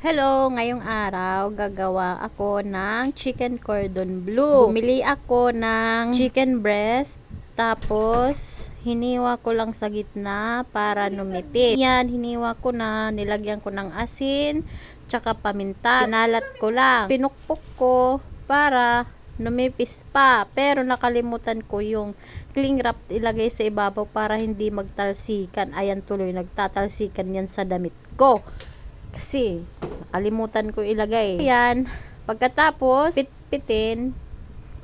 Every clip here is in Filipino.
Hello, ngayong araw gagawa ako ng chicken cordon bleu. Bumili ako ng chicken breast, tapos hiniwa ko lang sa gitna para numipis. Yan, hiniwa ko na, nilagyan ko ng asin, tsaka paminta. Pinalat ko lang, pinukpok ko para numipis pa, pero nakalimutan ko yung cling wrap ilagay sa ibabaw para hindi magtalsikan. Ayan, tuloy nagtatalsikan yan sa damit ko kasi nakalimutan ko ilagay. Ayan, pagkatapos pitpitin,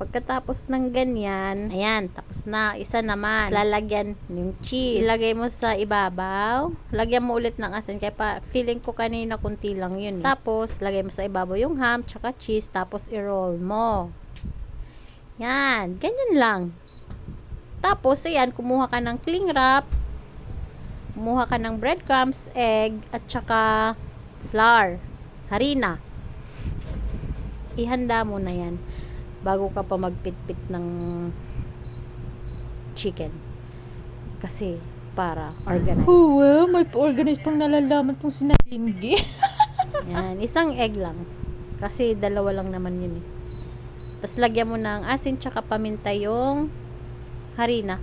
pagkatapos ng ganyan, ayan, tapos na. Isa naman, lalagyan yung cheese, ilagay mo sa ibabaw, lagyan mo ulit ng asin, kaya pa feeling ko kanina kunti lang yun Tapos lagay mo sa ibabaw yung ham tsaka cheese, tapos i-roll mo. Yan, ganyan lang. Tapos ayan, kumuha ka ng cling wrap, kumuha ka ng breadcrumbs, egg, at saka flour, harina. Ihanda mo na yan bago ka pa magpitpit ng chicken, kasi para organize. Oh, wow, may pa-organize pang nalalaman tong sinadinggi. Yan, isang egg lang kasi dalawa lang naman yun Tapos lagyan mo ng asin tsaka paminta yung harina,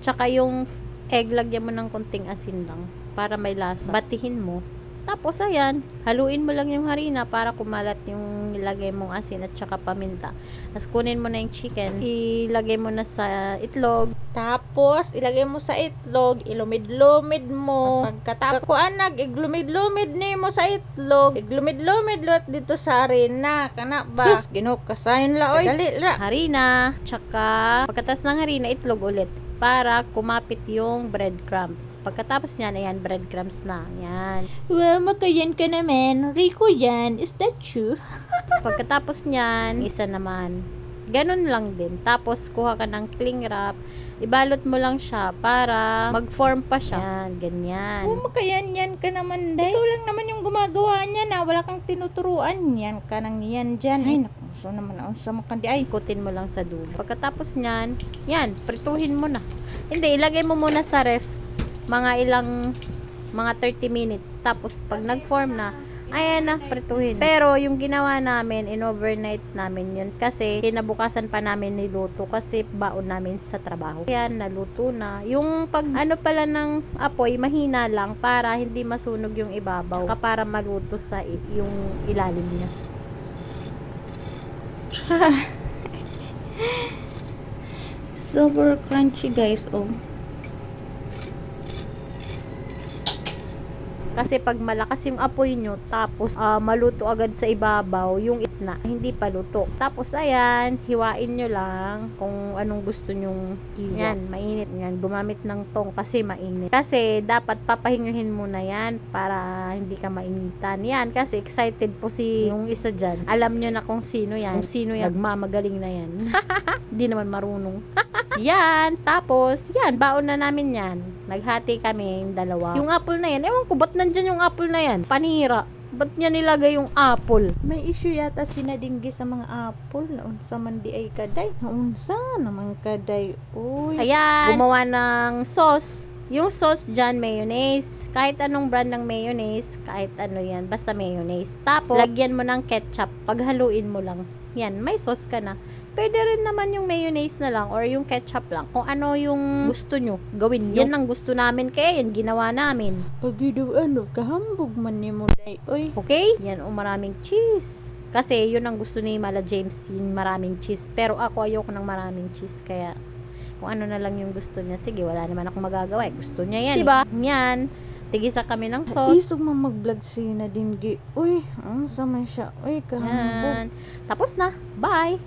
tsaka yung egg lagyan mo ng konting asin lang para may lasa. Batihin mo. Tapos ayan, haluin mo lang yung harina para kumalat yung nilagay mong asin at saka paminta. Tapos kunin mo na yung chicken, ilagay mo na sa itlog. Tapos, ilagay mo sa itlog, ilumid-lumid mo. Pagkatapos ko anak, iglumid-lumid ni mo sa itlog. Iglumid-lumid lot dito sa harina. Kana ba? Sus, ginukasayon la, oy. Dali la. Harina, tsaka pagkatas ng harina, itlog ulit para kumapit yung breadcrumbs. Pagkatapos niyan, ayan, breadcrumbs na. Ayan. Wow, makayan ka naman. Rico yan. Is that true? Pagkatapos niyan, isa naman. Ganun lang din. Tapos, kuha ka ng cling wrap. Ibalot mo lang siya para mag-form pa siya. Yan, ganyan. Oh, makayan ka naman, day. Ikaw lang naman yung gumagawa niya na. Wala kang tinuturuan. Yan ka nang yan dyan. Ay, naku. So naman ang sama kandi. Ay, Ikutin mo lang sa dulo. Pagkatapos niyan, yan, prituhin mo na. Hindi, ilagay mo muna sa ref. Mga 30 minutes. Tapos, pag nag-form na, ayan na, prituhin. Pero, yung ginawa namin, in-overnight namin yun. Kasi, kinabukasan pa namin niluto. Kasi, baon namin sa trabaho. Ayan, naluto na. Yung pag, pala ng apoy, mahina lang para hindi masunog yung ibabaw. Para maluto sa yung ilalim niya. super crunchy, guys. Oh. Kasi pag malakas yung apoy nyo, tapos maluto agad sa ibabaw, yung itna, hindi pa luto. Tapos ayan, hiwain nyo lang kung anong gusto nyong hiwa. Yan, mainit yan. Gumamit ng tong kasi mainit. Kasi dapat papahinguhin mo na yan para hindi ka mainitan. Yan, kasi excited po yung isa dyan. Alam nyo na kung sino yan. Kung sino yan, magmamagaling na yan. Hindi naman marunong. Yan, tapos, yan, baon na namin yan. Naghati kami yung dalawa. Yung apple na yan, ewan ko, ba't nandyan yung apple na yan? Panira. Ba't niya nilagay yung apple? May issue yata sinadinggi sa mga apple. Naunsa man di ay kaday. Naunsa naman kaday. Uy. Ayan, gumawa ng sauce. Yung sauce dyan, mayonnaise. Kahit anong brand ng mayonnaise, kahit ano yan, basta mayonnaise. Tapos, lagyan mo ng ketchup. Paghaluin mo lang. Yan, may sauce ka na. Pwede rin naman yung mayonnaise na lang or yung ketchup lang. Kung ano yung gusto nyo, gawin nyo. Yan ang gusto namin, kaya yan ginawa namin. Pagi daw kahambog man ni mo day. Uy. Okay? Yan, maraming cheese. Kasi yun ang gusto ni Mala James, yung maraming cheese. Pero ako ayoko ng maraming cheese, kaya kung ano na lang yung gusto niya, sige, wala naman akong magagawa. Gusto niya yan. Diba? Yan. Tigisa kami ng sauce. Isog man mag-vlog si Nadinggi. Uy, ang sama siya. Uy, kahambog. Yan. Tapos na. Bye!